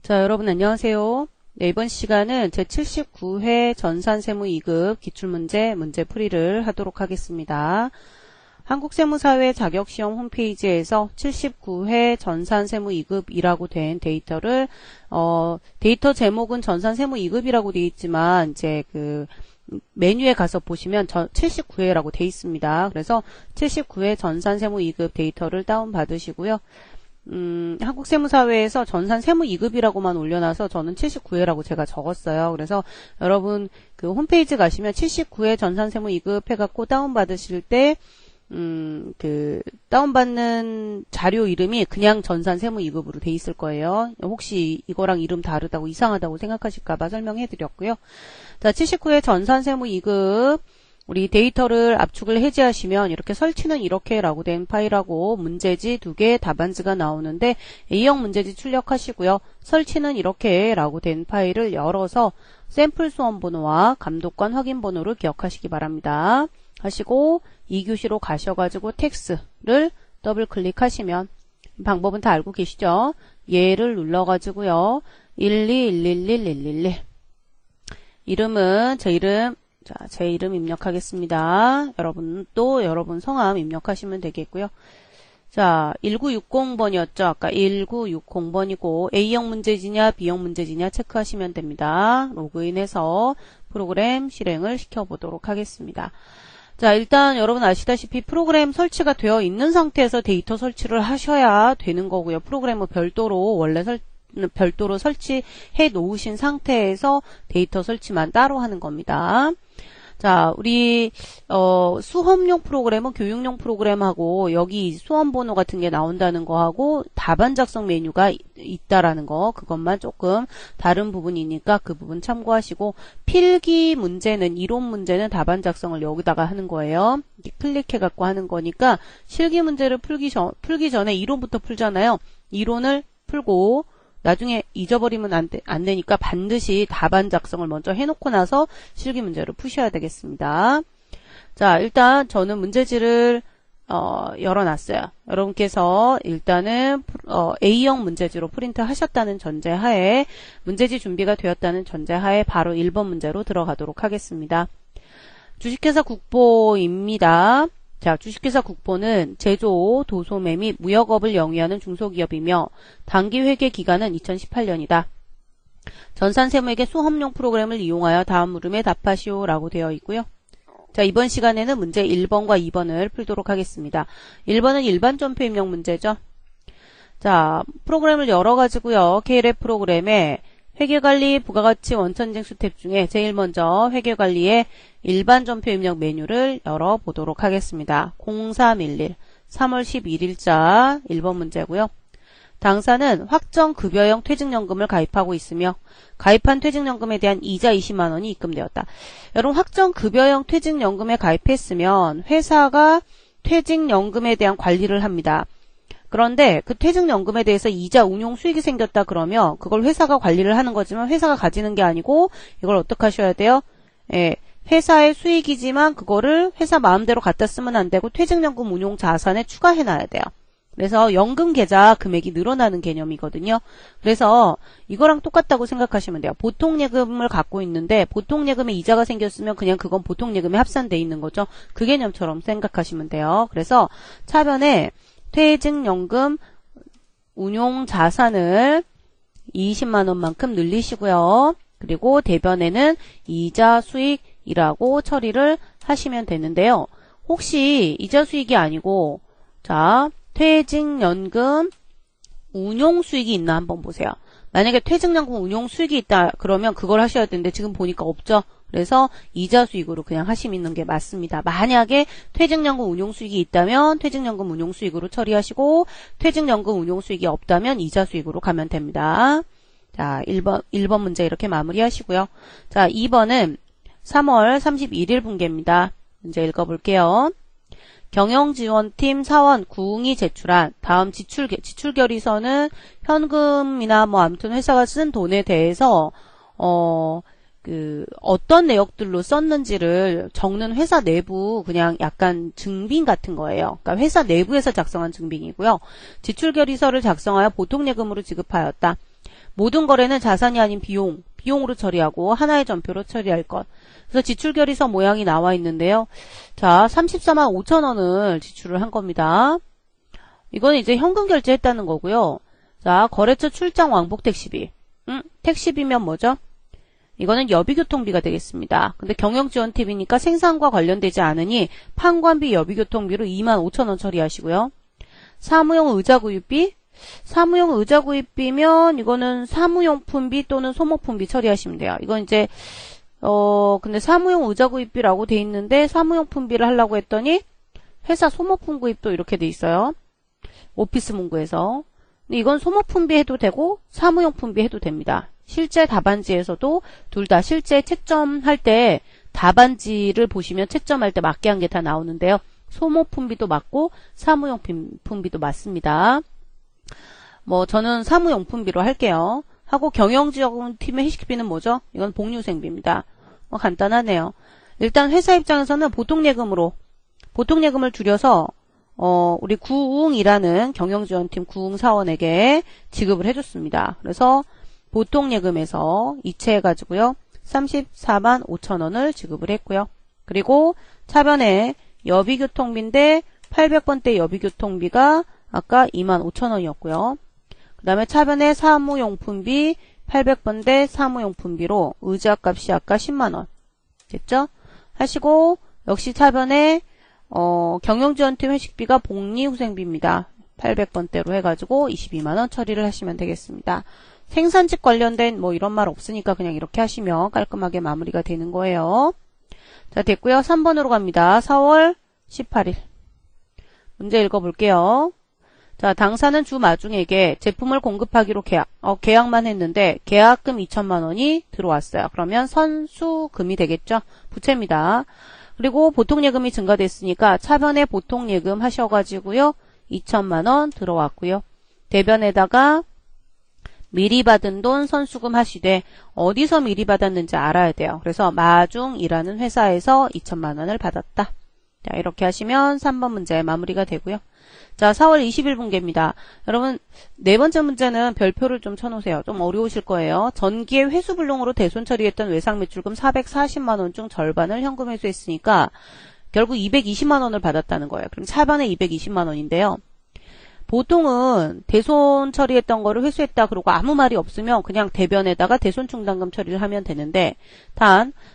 자, 여러분 안녕하세요. 네, 이번 시간은 제79회 전산세무 2급 기출문제 문제풀이를 하도록 하겠습니다. 한국세무사회 자격시험 홈페이지에서 79회 전산세무 2급이라고 된 데이터를 데이터 제목은 전산세무 2급이라고 되어 있지만 이제 그 메뉴에 가서 보시면 79회라고 되어 있습니다. 그래서 79회 전산세무 2급 데이터를 다운받으시고요. 한국세무사회에서 전산세무 2급이라고만 올려놔서 저는 79회라고 제가 적었어요. 그래서 여러분 그 홈페이지 가시면 79회 전산세무 2급 해갖고 다운받으실 때 그 다운받는 자료 이름이 그냥 전산세무 2급으로 돼 있을 거예요. 혹시 이거랑 이름 다르다고 이상하다고 생각하실까봐 설명해 드렸고요. 자, 79회 전산세무 2급 우리 데이터를 압축을 해제하시면 이렇게 설치는 이렇게 라고 된 파일하고 문제지 2개 답안지가 나오는데 A형 문제지 출력하시고요. 설치는 이렇게 라고 된 파일을 열어서 샘플 수험 번호와 감독관 확인 번호를 기억하시기 바랍니다. 하시고 2교시로 가셔가지고 텍스트를 더블 클릭하시면 방법은 다 알고 계시죠? 얘를 눌러가지고요. 1211111 이름은 제 이름 입력하겠습니다. 여러분도 여러분 성함 입력하시면 되겠고요. 자, 1960번이었죠. 아까 1960번이고 A형 문제지냐 B형 문제지냐 체크하시면 됩니다. 로그인해서 프로그램 실행을 시켜보도록 하겠습니다. 자, 일단 여러분 아시다시피 프로그램 설치가 되어 있는 상태에서 데이터 설치를 하셔야 되는 거고요. 프로그램은 별도로 설치해 놓으신 상태에서 데이터 설치만 따로 하는 겁니다. 자, 우리 수험용 프로그램은 교육용 프로그램하고 여기 수험 번호 같은 게 나온다는 거하고 답안 작성 메뉴가 있다라는 거, 그것만 조금 다른 부분이니까 그 부분 참고하시고, 필기 문제는 이론 문제는 답안 작성을 여기다가 하는 거예요. 클릭해 갖고 하는 거니까 실기 문제를 풀기 전에 이론부터 풀잖아요. 이론을 풀고 나중에 잊어버리면 안 되니까 반드시 답안 작성을 먼저 해놓고 나서 실기 문제를 푸셔야 되겠습니다. 자, 일단 저는 문제지를 열어놨어요. 여러분께서 일단은 A형 문제지로 프린트 하셨다는 전제하에, 문제지 준비가 되었다는 전제하에 바로 1번 문제로 들어가도록 하겠습니다. 주식회사 국보입니다. 자, 주식회사 국보는 제조, 도소매 및 무역업을 영위하는 중소기업이며 단기 회계 기간은 2018년이다. 전산세무에게 수험용 프로그램을 이용하여 다음 물음에 답하시오 라고 되어 있고요. 자, 이번 시간에는 문제 1번과 2번을 풀도록 하겠습니다. 1번은 일반 점표 입력 문제죠. 자, 프로그램을 열어가지고요. KLF 프로그램에 회계관리, 부가가치, 원천징수 탭 중에 제일 먼저 회계관리의 일반 점표 입력 메뉴를 열어보도록 하겠습니다. 0311 3월 11일자 1번 문제고요. 당사는 확정급여형 퇴직연금을 가입하고 있으며 가입한 퇴직연금에 대한 이자 20만 원이 입금되었다. 여러분, 확정급여형 퇴직연금에 가입했으면 회사가 퇴직연금에 대한 관리를 합니다. 그런데 그 퇴직연금에 대해서 이자 운용 수익이 생겼다 그러면 그걸 회사가 관리를 하는 거지만 회사가 가지는 게 아니고 이걸 어떻게 하셔야 돼요? 예, 회사의 수익이지만 그거를 회사 마음대로 갖다 쓰면 안 되고 퇴직연금 운용 자산에 추가해 놔야 돼요. 그래서 연금 계좌 금액이 늘어나는 개념이거든요. 그래서 이거랑 똑같다고 생각하시면 돼요. 보통예금을 갖고 있는데 보통예금에 이자가 생겼으면 그냥 그건 보통예금에 합산돼 있는 거죠. 그 개념처럼 생각하시면 돼요. 그래서 차변에 퇴직연금 운용 자산을 20만 원만큼 늘리시고요. 그리고 대변에는 이자 수익이라고 처리를 하시면 되는데요. 혹시 이자 수익이 아니고, 자, 퇴직연금 운용 수익이 있나 한번 보세요. 만약에 퇴직연금 운용 수익이 있다 그러면 그걸 하셔야 되는데 지금 보니까 없죠. 그래서 이자 수익으로 그냥 하시는 게 맞습니다. 만약에 퇴직연금 운용 수익이 있다면 퇴직연금 운용 수익으로 처리하시고 퇴직연금 운용 수익이 없다면 이자 수익으로 가면 됩니다. 자, 1번 문제 이렇게 마무리하시고요. 자, 2번은 3월 31일 분계입니다. 문제 읽어볼게요. 경영지원팀 사원 구웅이 제출한 다음 지출결의서는 현금이나 뭐 아무튼 회사가 쓴 돈에 대해서 어떤 내역들로 썼는지를 적는 회사 내부 그냥 약간 증빙 같은 거예요. 그러니까 회사 내부에서 작성한 증빙이고요. 지출결의서를 작성하여 보통예금으로 지급하였다. 모든 거래는 자산이 아닌 비용으로 처리하고 하나의 전표로 처리할 것. 그래서 지출결의서 모양이 나와 있는데요. 자, 34만 5천 원을 지출을 한 겁니다. 이거는 이제 현금 결제했다는 거고요. 자, 거래처 출장 왕복 택시비. 택시비면 뭐죠? 이거는 여비교통비가 되겠습니다. 근데 경영지원팁이니까 생산과 관련되지 않으니 판관비 여비교통비로 2만 5천 원 처리하시고요. 사무용 의자구입비. 사무용 의자구입비면 이거는 사무용품비 또는 소모품비 처리하시면 돼요. 이건 이제 근데 사무용 의자구입비라고 돼 있는데 사무용품비를 하려고 했더니 회사 소모품 구입도 이렇게 돼 있어요. 오피스 문구에서. 근데 이건 소모품비 해도 되고 사무용품비 해도 됩니다. 실제 답안지에서도 둘 다 실제 채점할 때 답안지를 보시면 채점할 때 맞게 한 게 다 나오는데요. 소모품비도 맞고 사무용품비도 맞습니다. 뭐 저는 사무용품비로 할게요. 하고 경영지원팀의 회식비는 뭐죠? 이건 복류생비입니다. 뭐 간단하네요. 일단 회사 입장에서는 보통예금을 줄여서 우리 구웅이라는 경영지원팀 구웅 사원에게 지급을 해줬습니다. 그래서 보통예금에서 이체해가지고요. 34만 5천 원을 지급을 했고요. 그리고 차변에 여비교통비인데 800번대 여비교통비가 아까 2만 5천 원이었고요. 그 다음에 차변에 사무용품비 800번대 사무용품비로 의자값이 아까 10만 원 됐죠? 하시고 역시 차변에 경영지원팀 회식비가 복리후생비입니다. 800번대로 해가지고 22만 원 처리를 하시면 되겠습니다. 생산직 관련된 뭐 이런 말 없으니까 그냥 이렇게 하시면 깔끔하게 마무리가 되는 거예요. 자, 됐고요. 3번으로 갑니다. 4월 18일. 문제 읽어볼게요. 자, 당사는 주 마중에게 제품을 공급하기로 계약만 했는데 계약금 2천만 원이 들어왔어요. 그러면 선수금이 되겠죠? 부채입니다. 그리고 보통예금이 증가됐으니까 차변에 보통예금 하셔가지고요. 2천만 원 들어왔고요. 대변에다가 미리 받은 돈 선수금 하시되 어디서 미리 받았는지 알아야 돼요. 그래서 마중이라는 회사에서 2천만 원을 받았다. 자, 이렇게 하시면 3번 문제 마무리가 되고요. 자, 4월 20일 분계입니다. 여러분, 네 번째 문제는 별표를 좀 쳐놓으세요. 좀 어려우실 거예요. 전기에 회수불능으로 대손 처리했던 외상매출금 440만 원 중 절반을 현금 회수했으니까 결국 220만 원을 받았다는 거예요. 그럼 차반에 220만 원인데요. 보통은 대손 처리했던 거를 회수했다 그러고 아무 말이 없으면 그냥 대변에다가 대손 충당금 처리를 하면 되는데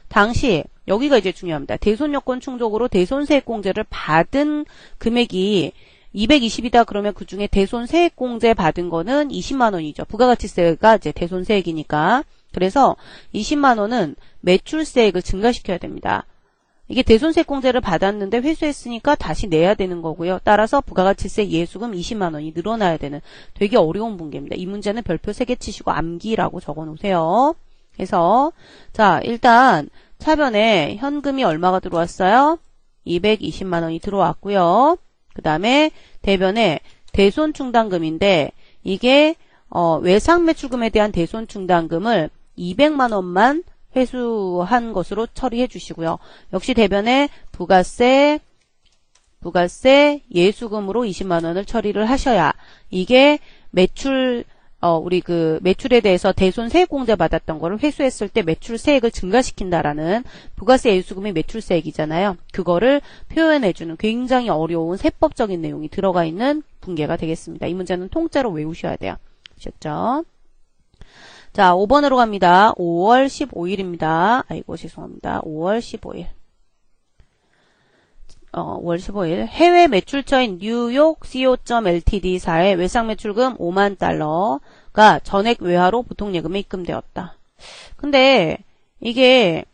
당시 여기가 이제 중요합니다. 대손 요건 충족으로 대손 세액공제를 받은 금액이 220이다 그러면 그 중에 대손 세액공제 받은 거는 20만 원이죠. 부가가치세가 이제 대손 세액이니까. 그래서 20만 원은 매출세액을 증가시켜야 됩니다. 이게 대손세액공제를 받았는데 회수했으니까 다시 내야 되는 거고요. 따라서 부가가치세 예수금 20만 원이 늘어나야 되는 되게 어려운 분계입니다. 이 문제는 별표 3개 치시고 암기라고 적어 놓으세요. 그래서 자, 일단 차변에 현금이 얼마가 들어왔어요? 220만 원이 들어왔고요. 그 다음에 대변에 대손충당금인데 이게 외상매출금에 대한 대손충당금을 200만 원만 회수한 것으로 처리해 주시고요. 역시 대변에 부가세 예수금으로 20만 원을 처리를 하셔야 이게 우리 그 매출에 대해서 대손 세액공제 받았던 거를 회수했을 때 매출세액을 증가시킨다라는 부가세 예수금이 매출세액이잖아요. 그거를 표현해주는 굉장히 어려운 세법적인 내용이 들어가 있는 분계가 되겠습니다. 이 문제는 통째로 외우셔야 돼요. 아셨죠? 자, 5번으로 갑니다. 5월 15일입니다. 아이고, 죄송합니다. 5월 15일. 5월 15일. 해외 매출처인 뉴욕 co.ltd사의 외상매출금 5만 달러가 전액 외화로 보통예금에 입금되었다. 근데 이게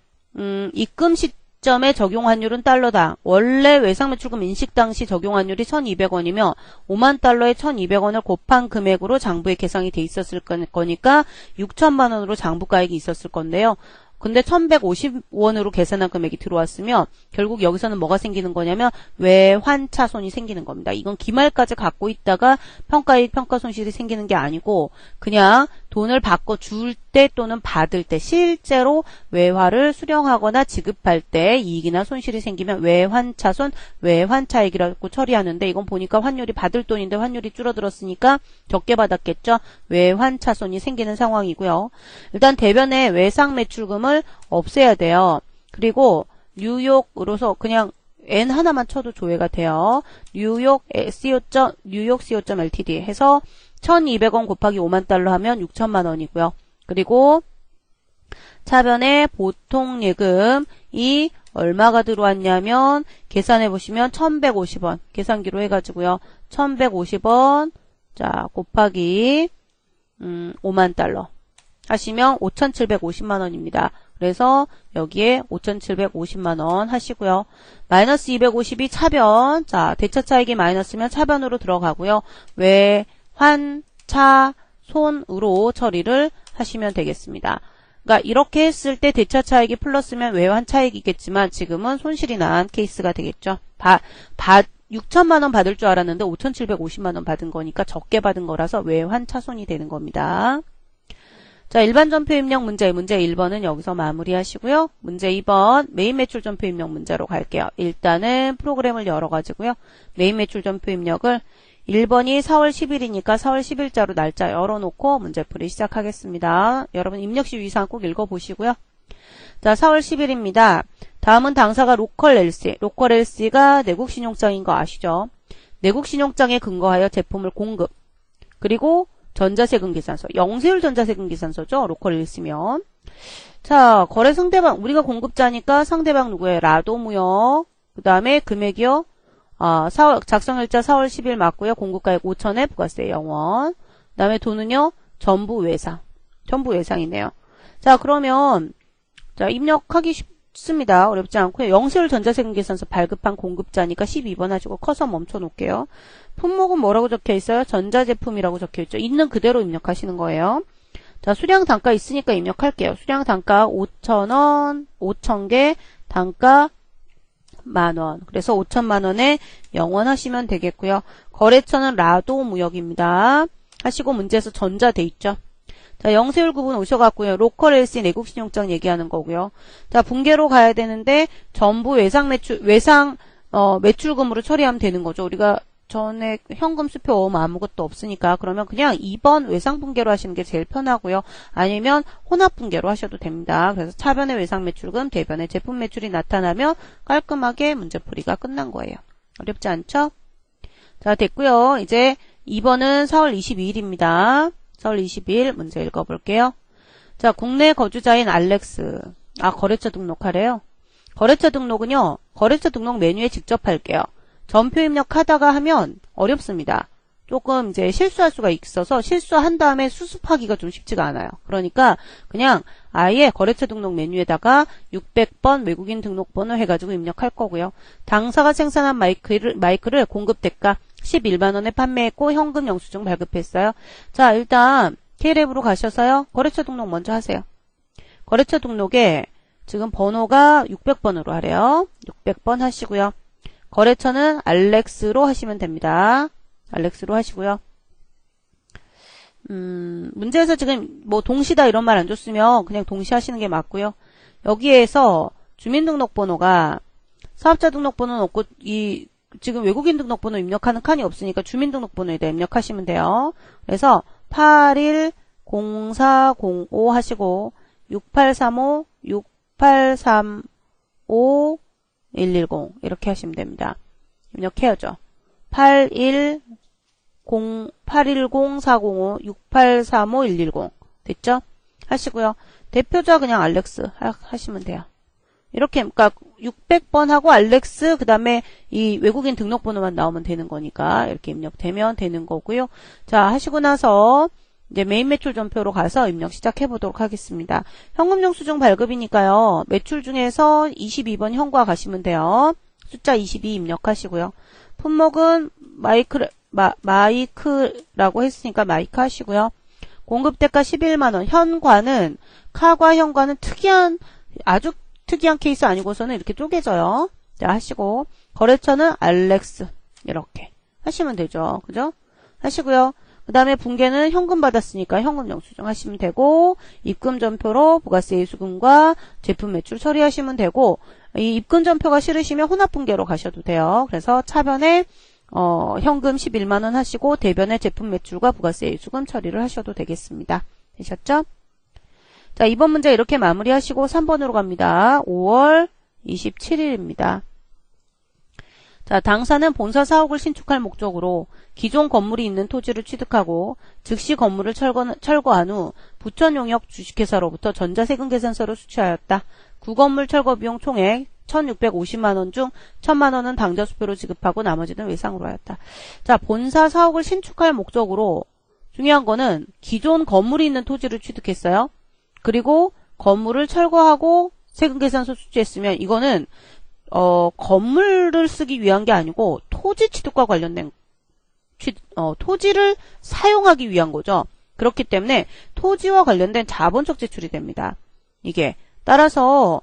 입금 시점에 적용 환율은 달러당. 원래 외상매출금 인식 당시 적용 환율이 1,200원이며 5만 달러에 1,200원을 곱한 금액으로 장부에 계상이 돼 있었을 거니까 6천만 원으로 장부가액이 있었을 건데요. 근데 1,150원으로 계산한 금액이 들어왔으면 결국 여기서는 뭐가 생기는 거냐면 외환차손이 생기는 겁니다. 이건 기말까지 갖고 있다가 평가이익, 평가손실이 생기는 게 아니고 그냥 돈을 바꿔줄 때 또는 받을 때 실제로 외화를 수령하거나 지급할 때 이익이나 손실이 생기면 외환차손, 외환차익이라고 처리하는데 이건 보니까 환율이 받을 돈인데 환율이 줄어들었으니까 적게 받았겠죠. 외환차손이 생기는 상황이고요. 일단 대변에 외상 매출금을 없애야 돼요. 그리고 뉴욕으로서 그냥 N 하나만 쳐도 조회가 돼요. 뉴욕 co.ltd 해서 1200원 곱하기 5만 달러 하면 6천만 원이고요. 그리고 차변에 보통 예금이 얼마가 들어왔냐면 계산해 보시면 1150원 계산기로 해가지고요. 1150원 자 곱하기 5만 달러 하시면 5,750만 원입니다. 그래서 여기에 5,750만 원 하시고요. 마이너스 250이 차변. 자, 대차 차익이 마이너스면 차변으로 들어가고요. 외환, 차, 손으로 처리를 하시면 되겠습니다. 그러니까 이렇게 했을 때 대차 차익이 플러스면 외환 차익이겠지만 지금은 손실이 난 케이스가 되겠죠. 6천만 원 받을 줄 알았는데 5,750만 원 받은 거니까 적게 받은 거라서 외환 차손이 되는 겁니다. 자, 일반 전표 입력 문제 1번은 여기서 마무리하시고요. 문제 2번 메인 매출 전표 입력 문제로 갈게요. 일단은 프로그램을 열어가지고요. 메인 매출 전표 입력을 1번이 4월 10일이니까 4월 10일자로 날짜 열어놓고 문제풀이 시작하겠습니다. 여러분 입력 시 위상 꼭 읽어보시고요. 자, 4월 10일입니다. 다음은 당사가 로컬 LC. 로컬 LC가 내국신용장인 거 아시죠? 내국신용장에 근거하여 제품을 공급. 그리고 전자세금 계산서. 영세율 전자세금 계산서죠. 로컬 LC면. 자, 거래 상대방. 우리가 공급자니까 상대방 누구예요? 라도무역. 그 다음에 금액이요. 작성일자 4월 10일 맞고요. 공급가액 5,000에 부가세 0원. 그 다음에 돈은요. 전부 외상. 전부 외상이네요. 자, 그러면 자 입력하기 쉽습니다. 어렵지 않고요. 영세율 전자세금 계산서 발급한 공급자니까 12번 하시고 커서 멈춰 놓을게요. 품목은 뭐라고 적혀 있어요? 전자제품이라고 적혀 있죠. 있는 그대로 입력하시는 거예요. 자, 수량 단가 있으니까 입력할게요. 수량 단가 5,000원, 5,000개, 단가 만원. 그래서 5천만원에 0원 하시면 되겠고요. 거래처는 라도무역입니다. 하시고 문제에서 전자 돼 있죠. 자, 영세율 구분 오셔갖고요. 로컬 LC 내국신용장 얘기하는 거고요. 자, 분계로 가야 되는데 전부 매출금으로 처리하면 되는 거죠. 우리가 전에 현금 수표 아무것도 없으니까 그러면 그냥 2번 외상분계로 하시는 게 제일 편하고요. 아니면 혼합분계로 하셔도 됩니다. 그래서 차변의 외상매출금, 대변의 제품매출이 나타나면 깔끔하게 문제풀이가 끝난 거예요. 어렵지 않죠? 자, 됐고요. 이제 2번은 4월 22일입니다. 4월 22일 문제 읽어볼게요. 자, 국내 거주자인 알렉스. 거래처 등록하래요. 거래처 등록은요. 거래처 등록 메뉴에 직접 할게요. 전표 입력하다가 하면 어렵습니다. 조금 이제 실수할 수가 있어서 실수한 다음에 수습하기가 좀 쉽지가 않아요. 그러니까 그냥 아예 거래처 등록 메뉴에다가 600번 외국인 등록번호 해가지고 입력할 거고요. 당사가 생산한 마이크를 공급대가 11만원에 판매했고 현금 영수증 발급했어요. 자, 일단 K랩으로 가셔서요. 거래처 등록 먼저 하세요. 거래처 등록에 지금 번호가 600번으로 하래요. 600번 하시고요. 거래처는 알렉스로 하시면 됩니다. 알렉스로 하시고요. 문제에서 지금 뭐 동시다 이런 말 안 줬으면 그냥 동시 하시는 게 맞고요. 여기에서 주민등록번호가 사업자 등록번호는 없고 지금 외국인 등록번호 입력하는 칸이 없으니까 주민등록번호에다 입력하시면 돼요. 그래서 810405 하시고 6835 6835 110 이렇게 하시면 됩니다. 입력해야죠. 810405 6835 110 됐죠? 하시고요. 대표자 그냥 알렉스 하시면 돼요. 이렇게 그러니까 600번 하고 알렉스 그 다음에 이 외국인 등록번호만 나오면 되는 거니까 이렇게 입력되면 되는 거고요. 자, 하시고 나서 이제 메인 매출 전표로 가서 입력 시작해 보도록 하겠습니다. 현금 영수증 발급이니까요. 매출 중에서 22번 현과 가시면 돼요. 숫자 22 입력하시고요. 품목은 마이크라고 했으니까 마이크 하시고요. 공급대가 11만원. 현과는 카과 현과는 아주 특이한 케이스 아니고서는 이렇게 쪼개져요. 자, 하시고 거래처는 알렉스 이렇게 하시면 되죠. 그죠? 하시고요. 그 그 다음에 분계는 현금 받았으니까 현금 영수증 하시면 되고, 입금 전표로 부가세 이수금과 제품 매출 처리하시면 되고, 이 입금 전표가 싫으시면 혼합 분계로 가셔도 돼요. 그래서 차변에 현금 11만원 하시고 대변에 제품 매출과 부가세 이수금 처리를 하셔도 되겠습니다. 되셨죠? 자, 2번 문제 이렇게 마무리하시고 3번으로 갑니다. 5월 27일입니다. 자, 당사는 본사 사옥을 신축할 목적으로 기존 건물이 있는 토지를 취득하고 즉시 건물을 철거한 후 부천용역 주식회사로부터 전자세금계산서를 수취하였다. 구건물 철거 비용 총액 1,650만원 중 1,000만원은 당좌수표로 지급하고 나머지는 외상으로 하였다. 자, 본사 사옥을 신축할 목적으로 중요한 거는 기존 건물이 있는 토지를 취득했어요. 그리고 건물을 철거하고 세금계산서 수취했으면 이거는 건물을 쓰기 위한 게 아니고 토지 취득과 관련된 토지를 사용하기 위한 거죠. 그렇기 때문에 토지와 관련된 자본적 지출이 됩니다. 이게 따라서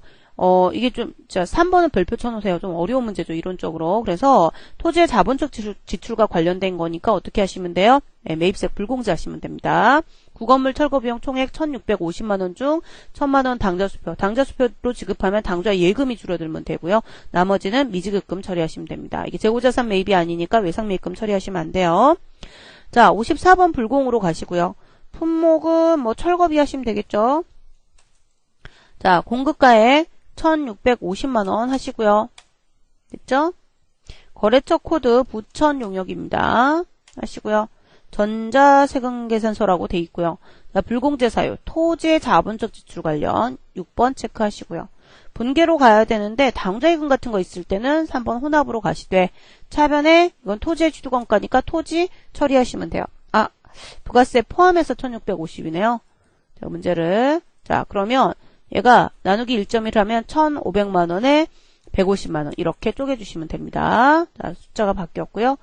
이게 좀, 자, 3번은 별표 쳐놓으세요. 좀 어려운 문제죠, 이론적으로. 그래서 토지의 자본적 지출과 관련된 거니까 어떻게 하시면 돼요? 네, 매입세 불공제 하시면 됩니다. 구건물 철거 비용 총액 1,650만원 중 1,000만원 당좌수표로 지급하면 당좌 예금이 줄어들면 되고요. 나머지는 미지급금 처리하시면 됩니다. 이게 재고자산 매입이 아니니까 외상 매입금 처리하시면 안 돼요. 자, 54번 불공으로 가시고요. 품목은 뭐 철거비 하시면 되겠죠. 자, 공급가액 1,650만원 하시고요. 됐죠? 거래처 코드 부천용역입니다. 하시고요. 전자세금계산서라고 돼 있고요. 자, 불공제 사유, 토지의 자본적 지출 관련 6번 체크하시고요. 분계로 가야 되는데 당좌예금 같은 거 있을 때는 3번 혼합으로 가시되 차변에 이건 토지의 취득원가니까 토지 처리하시면 돼요. 아, 부가세 포함해서 1,650이네요. 자, 문제를 자, 그러면 얘가 나누기 1.1 하면 1,500만원에 150만원 이렇게 쪼개주시면 됩니다. 자, 숫자가 바뀌었고요.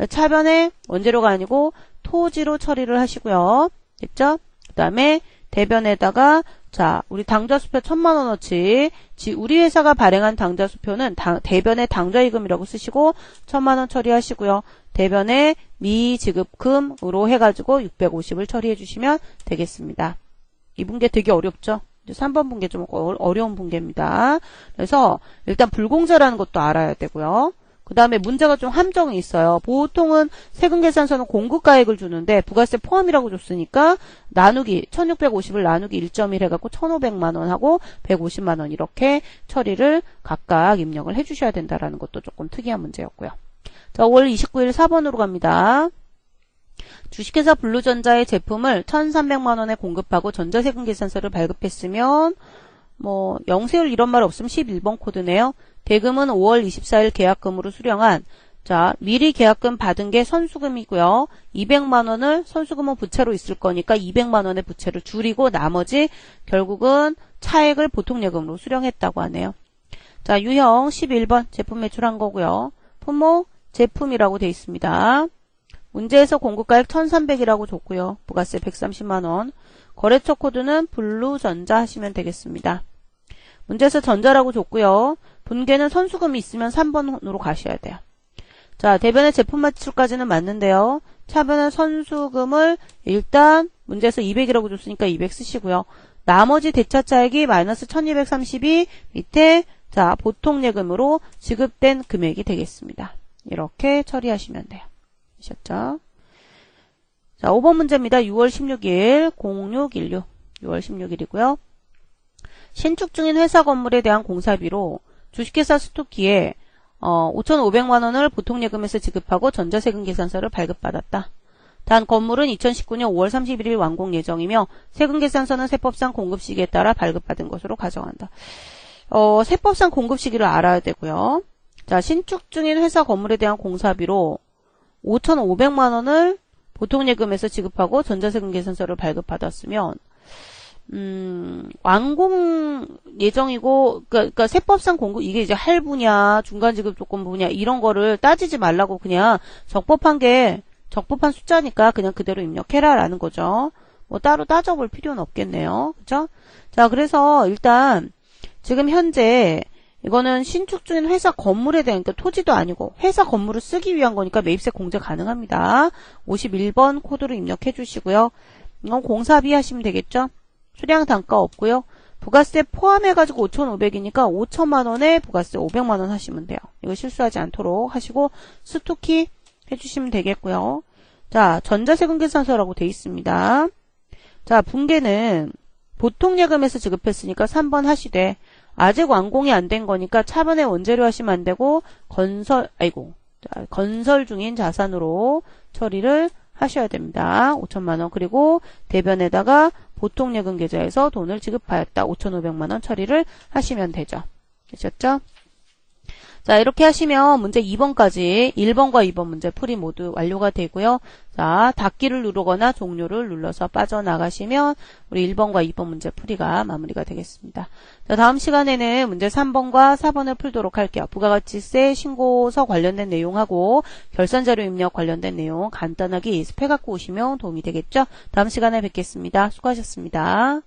차변에 원재료가 아니고 토지로 처리를 하시고요. 됐죠? 그 다음에 대변에다가 자, 우리 당좌수표 1,000만원어치 우리 회사가 발행한 당좌수표는 대변에 당좌이금이라고 쓰시고 1,000만원 처리하시고요. 대변에 미지급금으로 해가지고 650을 처리해 주시면 되겠습니다. 이 분계 되게 어렵죠? 3번 분계 좀 어려운 분계입니다. 그래서 일단 불공제라는 것도 알아야 되고요. 그 다음에 문제가 좀 함정이 있어요. 보통은 세금계산서는 공급가액을 주는데 부가세 포함이라고 줬으니까 나누기 1,650을 나누기 1.1 해갖고 1,500만원 하고 150만원 이렇게 처리를 각각 입력을 해주셔야 된다라는 것도 조금 특이한 문제였고요. 자, 5월 29일 4번으로 갑니다. 주식회사 블루전자의 제품을 1,300만원에 공급하고 전자세금계산서를 발급했으면 뭐 영세율 이런 말 없으면 11번 코드네요. 대금은 5월 24일 계약금으로 수령한 자 미리 계약금 받은 게 선수금이고요. 200만원을 선수금은 부채로 있을 거니까 200만원의 부채를 줄이고 나머지 결국은 차액을 보통예금으로 수령했다고 하네요. 자, 유형 11번 제품 매출한 거고요. 품목 제품이라고 되어 있습니다. 문제에서 공급가액 1,300이라고 줬고요. 부가세 130만원. 거래처 코드는 블루전자 하시면 되겠습니다. 문제에서 전자라고 줬고요. 분계는 선수금이 있으면 3번으로 가셔야 돼요. 자, 대변의 제품 매출까지는 맞는데요. 차변은 선수금을 일단 문제에서 200이라고 줬으니까 200 쓰시고요. 나머지 대차차액이 마이너스 1,232 밑에 자 보통예금으로 지급된 금액이 되겠습니다. 이렇게 처리하시면 돼요. 되셨죠? 자, 5번 문제입니다. 6월 16일 0616 6월 16일이고요. 신축 중인 회사 건물에 대한 공사비로 주식회사 스토키에 5,500만원을 보통예금에서 지급하고 전자세금계산서를 발급받았다. 단 건물은 2019년 5월 31일 완공 예정이며 세금계산서는 세법상 공급시기에 따라 발급받은 것으로 가정한다. 세법상 공급시기를 알아야 되고요. 자, 신축 중인 회사 건물에 대한 공사비로 5,500만원을 보통예금에서 지급하고 전자세금계산서를 발급받았으면 완공 예정이고 그러니까 세법상 공급 이게 이제 할부냐 중간지급조건부냐 이런 거를 따지지 말라고 그냥 적법한 숫자니까 그냥 그대로 입력해라 라는 거죠. 뭐 따로 따져볼 필요는 없겠네요. 그쵸? 자, 그래서 일단 지금 현재 이거는 신축 중인 회사 건물에 대한, 그러니까 토지도 아니고 회사 건물을 쓰기 위한 거니까 매입세 공제 가능합니다. 51번 코드로 입력해 주시고요. 이건 공사비 하시면 되겠죠? 수량 단가 없고요. 부가세 포함해가지고 5,500이니까 5천만원에 부가세 500만원 하시면 돼요. 이거 실수하지 않도록 하시고 스토키 해주시면 되겠고요. 자, 전자세금계산서라고 돼 있습니다. 자, 분계는 보통예금에서 지급했으니까 3번 하시되 아직 완공이 안 된 거니까 차번에 원재료 하시면 안 되고 건설 중인 자산으로 처리를 하셔야 됩니다. 5천만원. 그리고 대변에다가 보통예금 계좌에서 돈을 지급하였다. 5,500만원 처리를 하시면 되죠. 되셨죠? 자, 이렇게 하시면 문제 2번까지 1번과 2번 문제 풀이 모두 완료가 되고요. 자, 닫기를 누르거나 종료를 눌러서 빠져나가시면 우리 1번과 2번 문제 풀이가 마무리가 되겠습니다. 자, 다음 시간에는 문제 3번과 4번을 풀도록 할게요. 부가가치세 신고서 관련된 내용하고 결산자료 입력 관련된 내용 간단하게 예습해 갖고 오시면 도움이 되겠죠. 다음 시간에 뵙겠습니다. 수고하셨습니다.